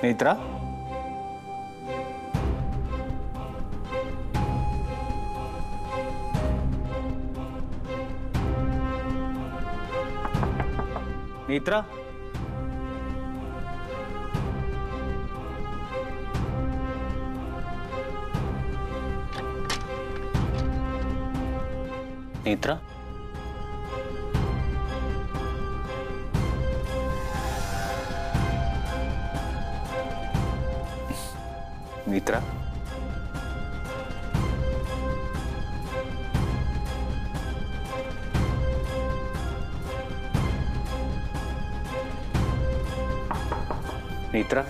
नेत्रा, नेत्रा, नेत्रा, नेत्रा, नेत्रा,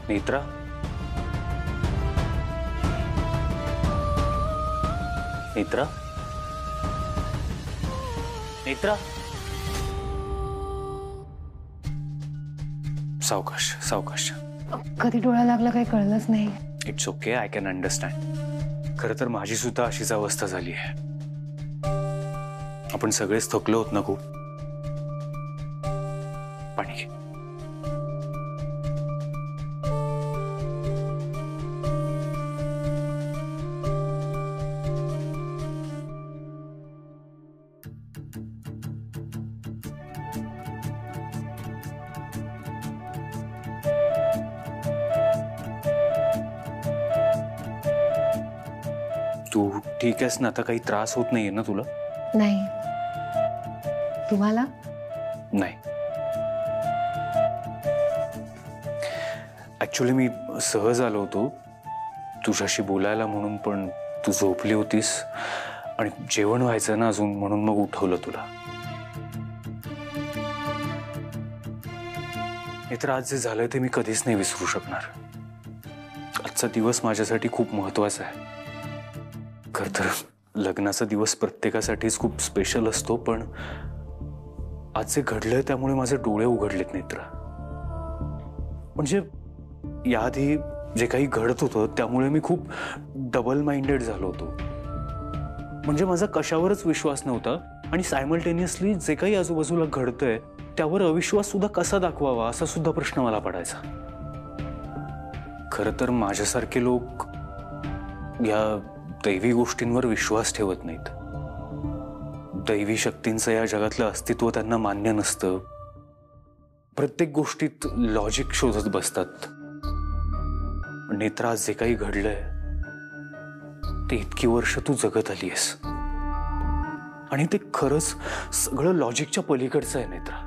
नेत्रा, नेत्रा, नेत्रा, सावकाश सावकाश. कधी डोळा लागला काही कळलंच नाही. It's okay, I can understand. खरं तर माझी सुद्धा अशीच अवस्था झाली आहे. आपण सगळेच थकलो होत ना खूप. पाणी घे. तू ठीक आहेस ना? आता काही त्रास होत नाहीये ना तुला? नाही. तुम्हाला? नाही. ऍक्च्युली मी सहज आलो होतो तुझ्याशी बोलायला म्हणून, पण तू झोपली होतीस आणि जेवण व्हायचं ना अजून, म्हणून मग उठवलं तुला. नाहीतर आज जे झालंय ते मी कधीच नाही विसरू शकणार. आजचा दिवस माझ्यासाठी खूप महत्वाचा आहे. खरं तर लग्नाचा दिवस प्रत्येकासाठीच खूप स्पेशल असतो, पण आज जे घडलंय त्यामुळे माझे डोळे उघडलेत नेत्रा. म्हणजे याआधी जे काही घडत होतं त्यामुळे मी खूप डबल माइंडेड झालो होतो. म्हणजे माझा कशावरच विश्वास नव्हता आणि सायमल्टेनियसली जे काही आजूबाजूला घडतंय त्यावर अविश्वास सुद्धा कसा दाखवावा असा सुद्धा प्रश्न मला पडायचा. खरं तर माझ्यासारखे लोक या दैवी गोष्टींवर विश्वास ठेवत नाहीत. दैवी शक्तींचं या जगातलं अस्तित्व त्यांना मान्य नसतं. प्रत्येक गोष्टीत लॉजिक शोधत बसतात. नेत्रा, जे काही घडलंय ते इतकी वर्ष तू जगत आलीयस आणि ते खरंच सगळं लॉजिकच्या पलीकडचं आहे नेत्रा.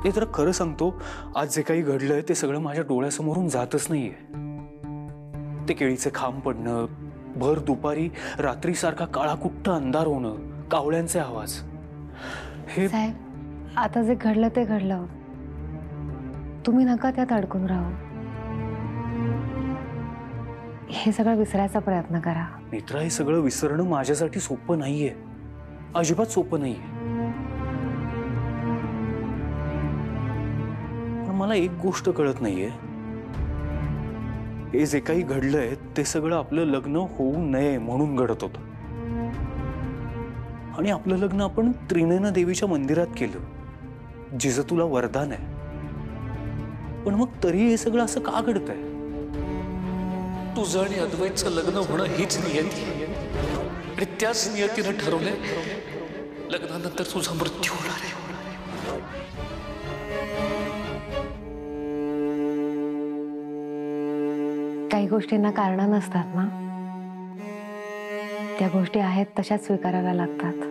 नेत्रा, खरं सांगतो, आज जे काही घडलंय ते सगळं माझ्या डोळ्यासमोरून जातच नाहीये. ते केळीचे खांब पडणं, भर दुपारी रात्रीसारखा काळाकुट्ट अंधार होणं, कावळ्यांचे आवाज, हे साहेब, आता जे घडलं ते घडलं. तुम्ही नका त्यात अडकून राहू. हे सगळं विसरायचा प्रयत्न करा. नेत्रा, हे सगळं विसरणं माझ्यासाठी सोपं नाहीये. अजिबात सोपं नाहीये. पण मला एक गोष्ट कळत नाहीये. हे जे काही घडलंय ते सगळं आपलं लग्न होऊ नये म्हणून घडत होतं. आणि आपलं लग्न आपण त्रिनयना देवीच्या मंदिरात केलं, जिचं तुला वरदान आहे. पण मग तरी हे सगळं असं का घडतंय? तुझं आणि अद्वैतचं लग्न होणं हीच नियती आणि त्याच नियतीनं ठरवलंय लग्नानंतर तुझा मृत्यू होणार आहे. काही गोष्टींना कारण नसतात ना, त्या गोष्टी आहेत तशाच स्वीकाराव्या लागतात.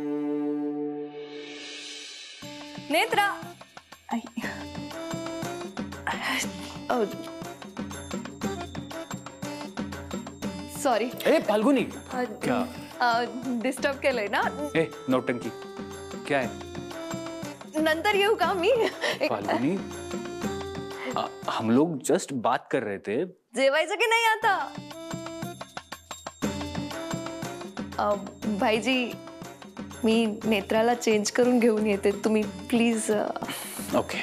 नेत्रा, सॉरी. ए फाल्गुनी, क्या डिस्टर्ब केलंय ना? ए नौटंकी, क्या है? नंतर येऊ का मी? फाल्गुनी, हम लोग जस्ट बात कर रहे थे. जेवायचं की नाही आता? भाईजी मी नेत्राला चेंज करून घेऊन येते, तुम्ही प्लीज. Okay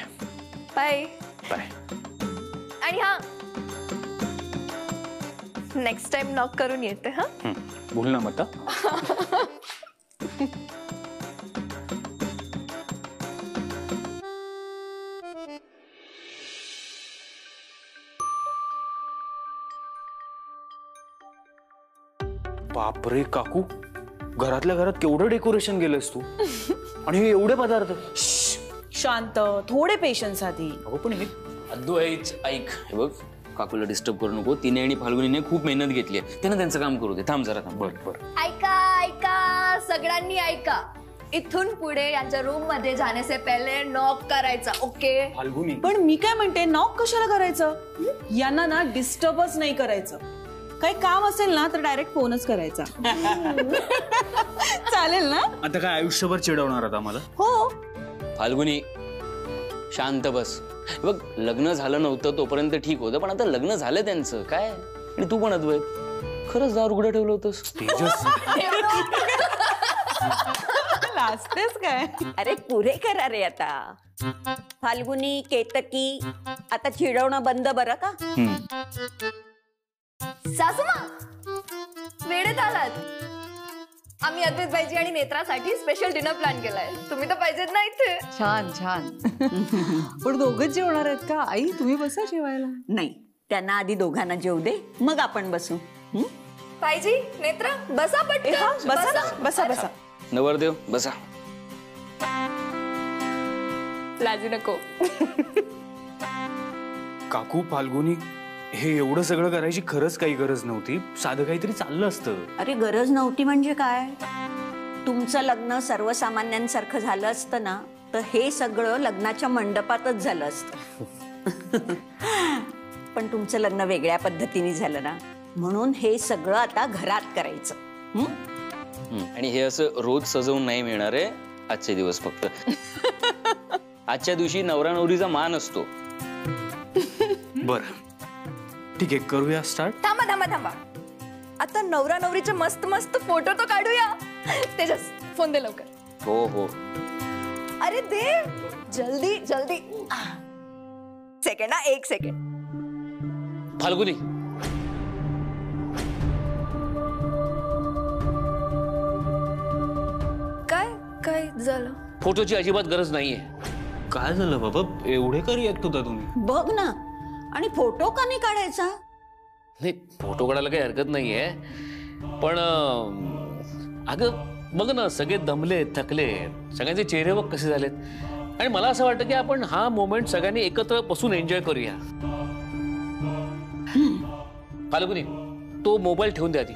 bye. बाय. आणि हा नेक्स्ट टाइम नॉक करून येते. हा बोल ना मता. बापरे काकू, घरातल्या घरात केवढं डेकोरेशन केलंयस तू. आणि हे एवढे पदार्थ. शांत, थोडे पेशन्स आधी. अगो पण हे अद्दू ऐक हे बघ, काकूला डिस्टर्ब करू नको. तिने आणि फाल्गुनीने खूप मेहनत घेतली आहे, त्यांना त्यांचं काम करू दे. थांब जरा थांब. बरं बरं. ऐका सगळ्यांनी ऐका. इथून पुढे यांच्या रूम मध्ये जाण्याचे पहिले नॉक करायचा. ओके फाल्गुनी पण मी काय म्हणते, नॉक कशाला करायचं? यांना ना डिस्टर्बच नाही करायचं. काही काम असेल ना तर डायरेक्ट फोनच करायचा. चालेल ना? आता काय आयुष्यभर चिडवणार आता मला? हो. फाल्गुनी शांत बस. बघ, लग्न झालं नव्हतं तोपर्यंत ठीक होतं, पण आता लग्न झालं त्यांचं काय. आणि तू पण अद्वैत खरंच दार उघडं ठेवलं होतंस. तेजस लाजतेस काय? अरे पुरे करा रे आता. फाल्गुनी, केतकी, आता चिडवणं बंद बरं का? सासूमा वेळेत आलात. आम्ही अद्वैत भाईजी आणि नेत्रासाठी स्पेशल डिनर प्लॅन केलाय. तुम्ही तर पाहिजेत ना इथे. छान छान. पण दोघच जेवणार आहेत का? आई तुम्ही बसा जेवायला. नाही, त्यांना आधी दोघांना जेवू दे, मग आपण बसू. भाईजी, नेत्रा बसा पटकन. बसा ना, बसा बसा. नवरदेव बसा. लाजू नको. काकू फाल्गुनी, हे एवढं सगळं करायची खरंच काही गरज नव्हती. साधं काहीतरी चाललं असतं. अरे गरज नव्हती म्हणजे काय? तुमचं लग्न सर्वसामान्यांसारखं झालं असतं ना तर हे सगळं लग्नाच्या मंडपातच झालं असतं. पण तुमचं लग्न वेगळ्या पद्धतीने झालं ना, म्हणून हे सगळं आता घरात करायचं. आणि हे असं रोज सजवून नाही मिळणार आहे. आजचे दिवस फक्त. आजच्या दिवशी नवरा नवरीचा मान असतो. बर ठीक आहे, करूया स्टार्ट. थांबा. आता नवरा नवरीचे मस्त मस्त फोटो तो काढूया. तेजस फोन दे लवकर. हो. अरे दे जल्दी. सेकंड हा, 1 सेकंड. फाल्गुनी काय झालं? फोटोची अजिबात गरज नाहीये. काय झालं बाबा, एवढे का रिॲक्ट होता तुम्ही? बघ ना, आणि फोटो का नाही काढायचा? नाही, फोटो काढायला काही हरकत नाहीये, पण अगं बघ ना, सगळे दमले थकले, सगळ्यांचे चेहरे बघ कसे झालेत. आणि मला असं वाटतं की आपण हा मोमेंट सगळ्यांनी एकत्र बसून एन्जॉय करूया. फाल्गुनी, तो मोबाईल ठेवून द्या आधी.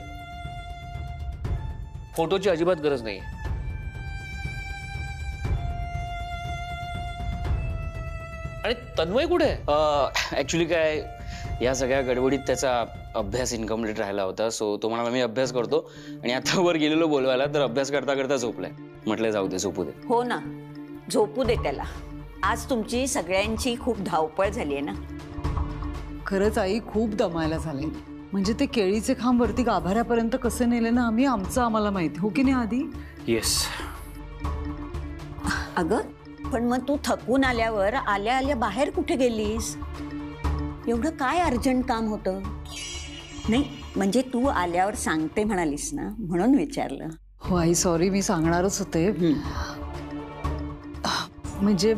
फोटोची अजिबात गरज नाहीये. आणि तन्मय कुठे आहे? ऍक्च्युली काय, या सगळ्या गडबडीत त्याचा अभ्यास इनकम्प्लीट राहिला होता. सो तो म्हणाला मी अभ्यास करतो. आणि आता वर गेलेलो बोलवायला, तर अभ्यास करता करता झोपलाय. म्हटलं जाऊ दे, झोपू दे. हो ना, झोपू दे त्याला. आज तुमची सगळ्यांची खूप धावपळ झाली आहे ना. खरंच आई, खूप दमायला झाले. म्हणजे ते केळीचे खांब वरती गाभाऱ्यापर्यंत कसं नेले ना आम्ही, आम्हाला माहिती. हो की नाही आधी? येस. अगं पण मग तू थकून आल्यावर आल्या बाहेर कुठे गेलीस? एवढं काय अर्जंट काम होतं? नाही म्हणजे तू आल्यावर सांगते म्हणालीस ना, म्हणून विचारलं. हो आई, सॉरी, मी सांगणारच होते. म्हणजे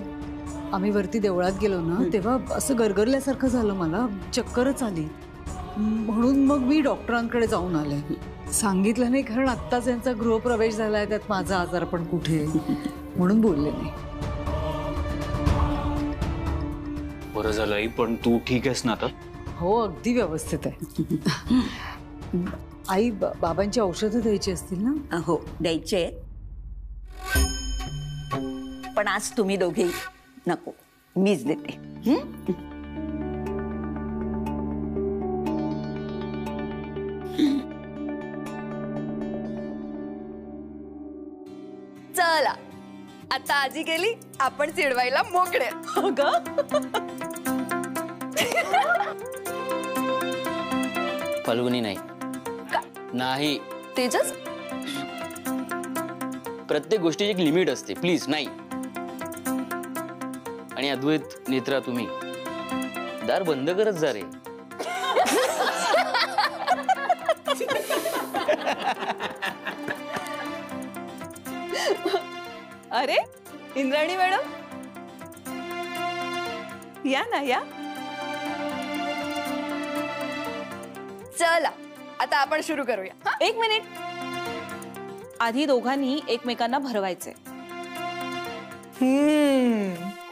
आम्ही वरती देवळात गेलो ना, तेव्हा असं गरगरल्यासारखं झालं, मला चक्करच आली. म्हणून मग मी डॉक्टरांकडे जाऊन आले. सांगितलं नाही, कारण आत्ताच यांचा गृहप्रवेश झालाय, त्यात माझा आजार पण कुठे, म्हणून बोलले नाही. बरं झालं आई, पण तू ठीक आहेस ना आता? हो, अगदी व्यवस्थित आहे. आई, बाबांची औषधं द्यायची असतील ना? हो द्यायचे, पण आज तुम्ही दोघे नको, मीच देते. चला आता आजी गेली, आपण चिडवायला मोकळे. फाल्गुनी नाही. नाही तेजस प्रत्येक गोष्टीची एक लिमिट असते. प्लीज नाही. आणि अद्वैत, नेत्रा, तुम्ही दार बंद करत जा रे. अरे इंद्राणी मॅडम, या ना या. चला आता आपण सुरू करूया. हा? एक मिनिट. आधी दोघांनी एकमेकांना भरवायचे.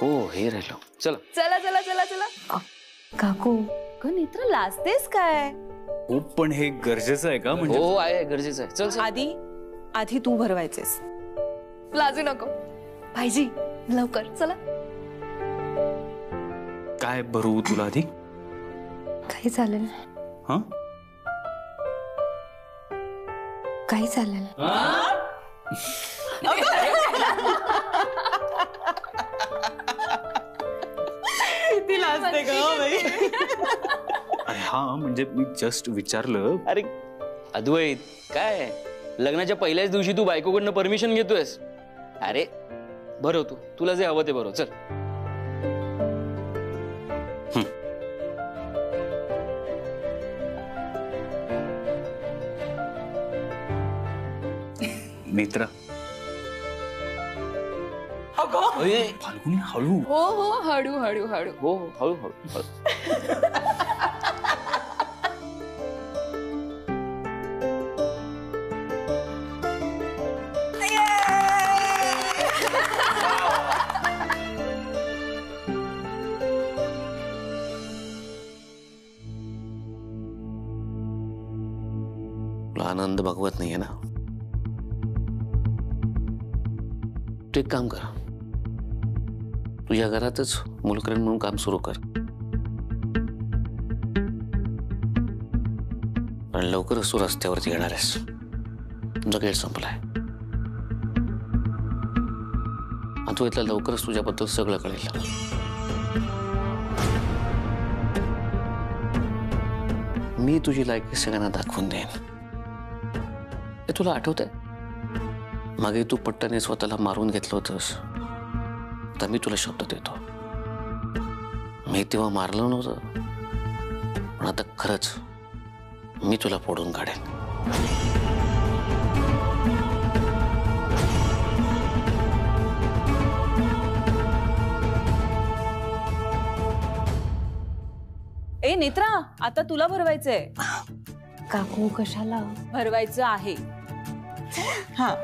हो, हे राहिलं. चला. चला चला चला चला. काकू नेत्र लाजतेस काय? हो पण हे गरजेचं आहे का? म्हणजे हो आहे, गरजेचं आहे. चल चल. आधी तू भरवायचेस. लाजू नको भाईजी, लवकर चला. काय भरू तुला आधी? काही चालेल, हा काही चालेल. किती लाजते ग बाई. अरे हा म्हणजे मी जस्ट विचारलं. अरे अद्वैत, काय लग्नाच्या पहिल्याच दिवशी तू बायकोकडनं परमिशन घेतोयस? अरे भरव तू, तुला जे हवं ते भरव. चल. नेत्रा, फाल्गुनी हळू. हो हो, हळू हळू हळू. हो हो, हळू हळू हळू. तुला आनंद भगवत नाहीये ना? तू एक काम कर, तुझ्या घरातच मुलकरण म्हणून काम सुरू कर. पण लवकरच तू रस्त्यावरती येणार आहेस. तुझा खेळ संपलाय. तू इथला लवकरच तुझ्याबद्दल सगळं कळेल. मी तुझी लायकी सगळ्यांना दाखवून देईन. हे तुला आठवतंय? मागे तू पट्टाने स्वतःला मारून घेतलं होतंस, तर मी तुला शब्द देतो, मी तेव्हा मारलं नव्हतं, पण आता खरंच मी तुला फोडून काढेन. ए नेत्रा, आता तुला भरवायचंय. काकू कशाला? भरवायचं आहे. हा.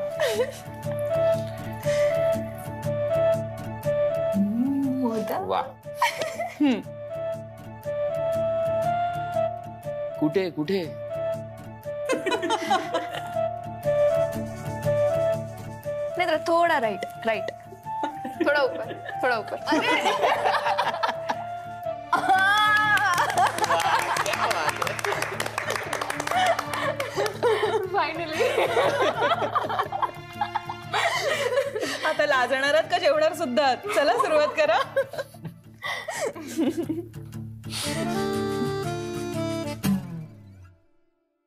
वा. कुठे कुठे? नाही तर थोडा राईट राईट, थोडा ऊपर, थोडा ऊपर. फायनली. आता लाजणारात का जेवणार सुद्धा. चला सुरुवात करा.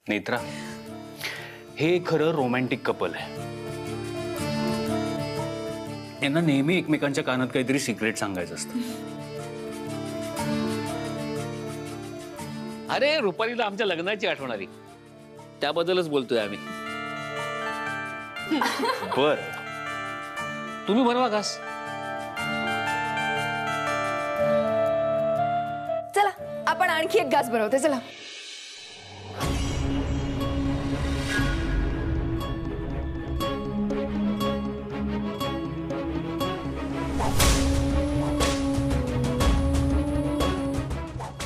नेत्रा, हे खरं रोमॅन्टिक कपल आहे. यांना नेहमी एकमेकांच्या कानात काहीतरी सिक्रेट सांगायचं असतं. अरे रुपालीला आमच्या लग्नाची आठवण आली, त्याबद्दलच बोलतोय आम्ही. बर, तुम्ही भरवा घास. चला आपण आणखी एक घास भरवते. चला.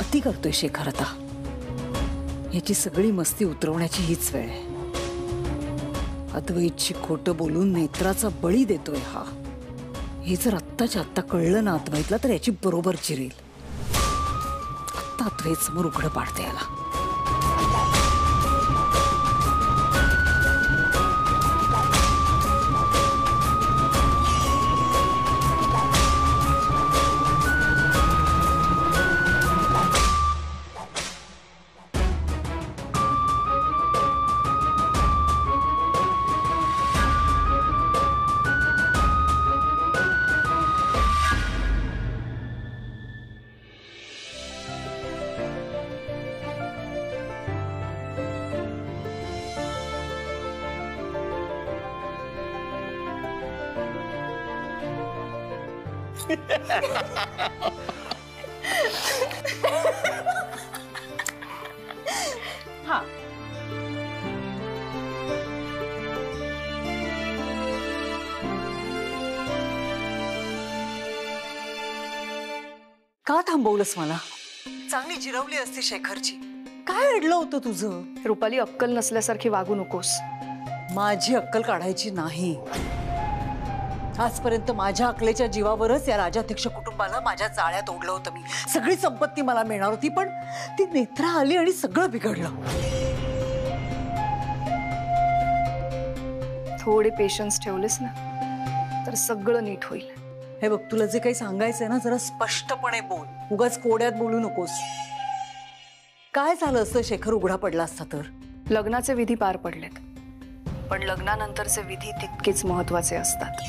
अति करतोय शेखर आता. याची सगळी मस्ती उतरवण्याची हीच वेळ आहे. अद्वैतची खोटं बोलून नेत्राचा बळी देतोय हा. हे जर आत्ताच्या आत्ता कळलं ना अद्वैतला, तर याची बरोबर चिरेल. आत्ता अद्वैत समोर उघडं पाडते याला. हा का थांबवलंस मला? चांगली जिरवली असती शेखरची. काय अडलं होतं तुझं? रुपाली, अक्कल नसल्यासारखी वागू नकोस. माझी अक्कल काढायची नाही. आजपर्यंत माझ्या अकलेच्या जीवावरच या राजाध्यक्ष कुटुंबाला माझ्या जाळ्यात ओढलं होतं मी. सगळी संपत्ती मला मिळणार होती, पण ती नेत्रा आली आणि सगळं बिघडलं. थोडे पेशन्स ठेवलेस ना तर सगळं नीट होईल. हे बघ, तुला जे काही सांगायचंय ना जरा स्पष्टपणे बोल. उगाच कोड्यात बोलू नकोस. काय झालं असतं शेखर उघडा पडला असता तर? लग्नाचे विधी पार पडलेत, पण लग्नानंतरचे विधी तितकेच महत्वाचे असतात.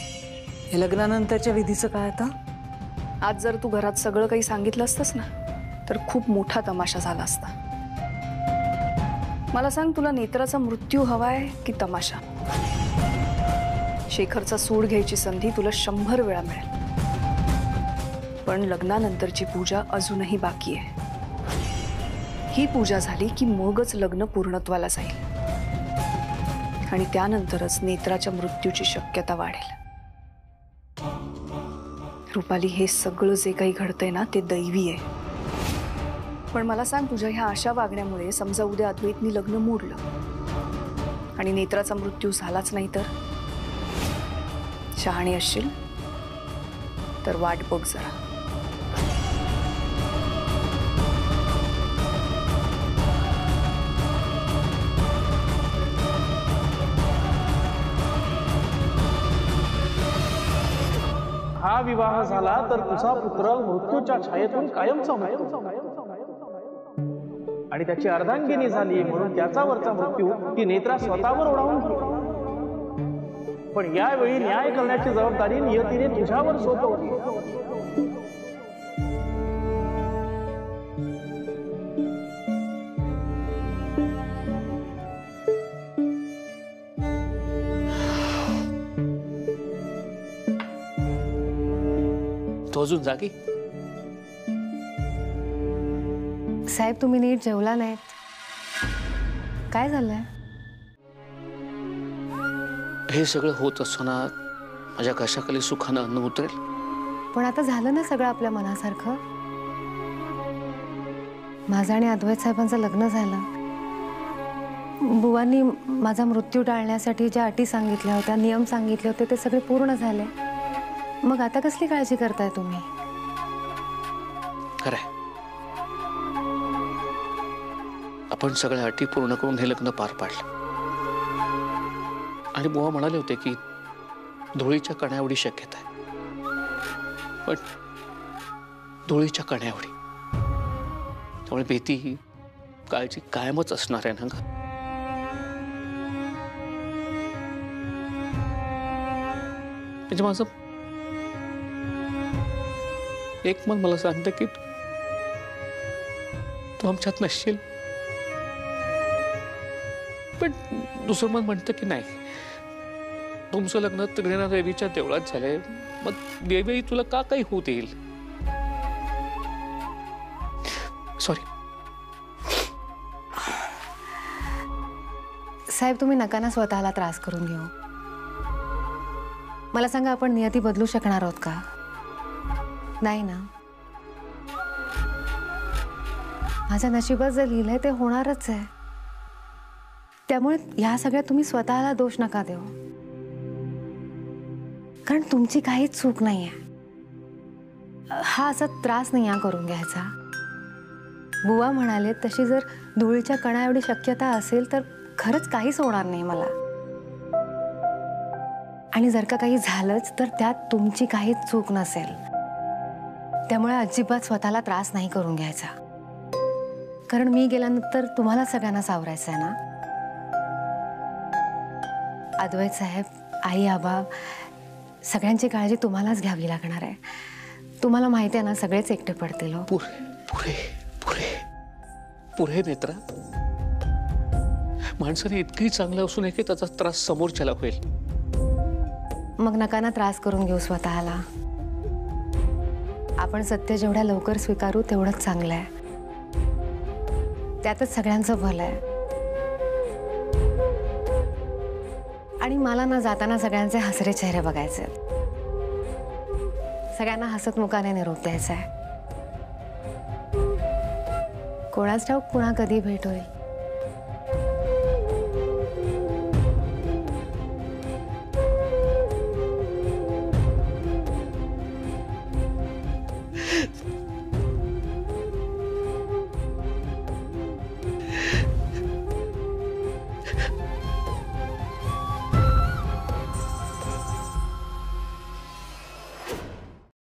हे लग्नानंतरच्या विधीचं काय आता? आज जर तू घरात सगळं काही सांगितलं असतंस ना तर खूप मोठा तमाशा झाला असता. मला सांग, तुला नेत्राचा मृत्यू हवाय की तमाशा? शेखरचा सूड घ्यायची संधी तुला 100 वेळा मिळेल, पण लग्नानंतरची पूजा अजूनही बाकी आहे. ही पूजा झाली की मगच लग्न पूर्णत्वाला जाईल आणि त्यानंतरच नेत्राच्या मृत्यूची शक्यता वाढेल. रुपाली, हे सगळं जे काही घडतंय ना ते दैवी आहे. पण मला सांग, तुझ्या ह्या अशा वागण्यामुळे समजा उद्या अद्वैतनी लग्न मोडलं आणि नेत्राचा मृत्यू झालाच नाही तर? शहाणी असशील तर वाट बघ जरा. हा विवाह झाला तर तुझा पुत्र मृत्यूच्या छायेतून कायमचा मृत्यू आणि त्याची अर्धांगिनी झाली म्हणून त्याचावरचा मृत्यू ती नेत्रा स्वतःवर ओढावून घेईल. पण यावेळी न्याय करण्याची जबाबदारी नियतीने तुझ्यावर सोपवली. तो अजून जागी? साहेब, तुम्ही नीट जेवला नाहीत. काय झालंय? हे सगळं होत असताना माझ्या कशाखाली सुखानं अन्न उतरेल? पण आता झालं ना सगळं आपल्या मनासारखं. माझं आणि अद्वैत साहेबांचं लग्न झालं. बुवांनी माझा मृत्यू टाळण्यासाठी ज्या अटी सांगितल्या होत्या, नियम सांगितले होते, ते सगळे पूर्ण झाले. मग आता कसली काळजी करताय तुम्ही? खरंय, आपण सगळ्या अटी पूर्ण करून हे लग्न पार पाडलं. आणि बुवा म्हणाले होते की धुळीच्या कण्या एवढी शक्यता आहे, पण धुळीच्या कण्या एवढी, त्यामुळे भीती ही काळजी कायमच असणार आहे ना ग. म्हणजे माझं एक मन मला सांगतं की तू आमच्यात नसशील, पण दुसरं मन म्हणतं की नाही, तुमचं लग्न त्रिनेत्रा देवीच्या देवळात झालंय, मग देवी तुला का काही होऊ देईल? सॉरी साहेब, तुम्ही नका ना स्वतःला त्रास करून घेऊ. मला सांगा, आपण नियती बदलू शकणार आहोत का? नाही ना. माझ्या नशिबात जे लिहिलंय ते होणारच आहे. त्यामुळे ह्या सगळ्यात तुम्ही स्वतःला दोष नका देऊ, कारण तुमची काहीच चूक नाहीये. हा असा त्रास नाही हा करून घ्यायचा. बुवा म्हणाले तशी जर धुळीच्या कणा एवढी शक्यता असेल तर खरंच काहीच होणार नाही मला. आणि जर का काही झालंच तर त्यात तुमची काहीच चूक नसेल. त्यामुळे अजिबात स्वतःला त्रास नाही करून घ्यायचा, कारण मी गेल्यानंतर तुम्हाला सगळ्यांना सावरायचं आहे ना. अद्वैत साहेब, आई, आबा, सगळ्यांची काळजी तुम्हालाच घ्यावी लागणार आहे. तुम्हाला माहिती आहे ना, सगळेच एकटे पडतील. हो, पुरे पुरे पुरे पुरे नेत्रा, माणसाने इतकंही चांगलं असून की त्याचा त्रास समोरच्याला होईल. मग नका ना त्रास करून घेऊ स्वतःला. आपण सत्य जेवढ्या लवकर स्वीकारू तेवढंच चांगलं आहे. त्यातच सगळ्यांचं भलं आहे. आणि मला ना जाताना सगळ्यांचे हसरे चेहरे बघायचे. सगळ्यांना हसत मुखाने निरोप द्यायचा आहे. कोणाच ठाऊक पुन्हा कधी भेट होईल.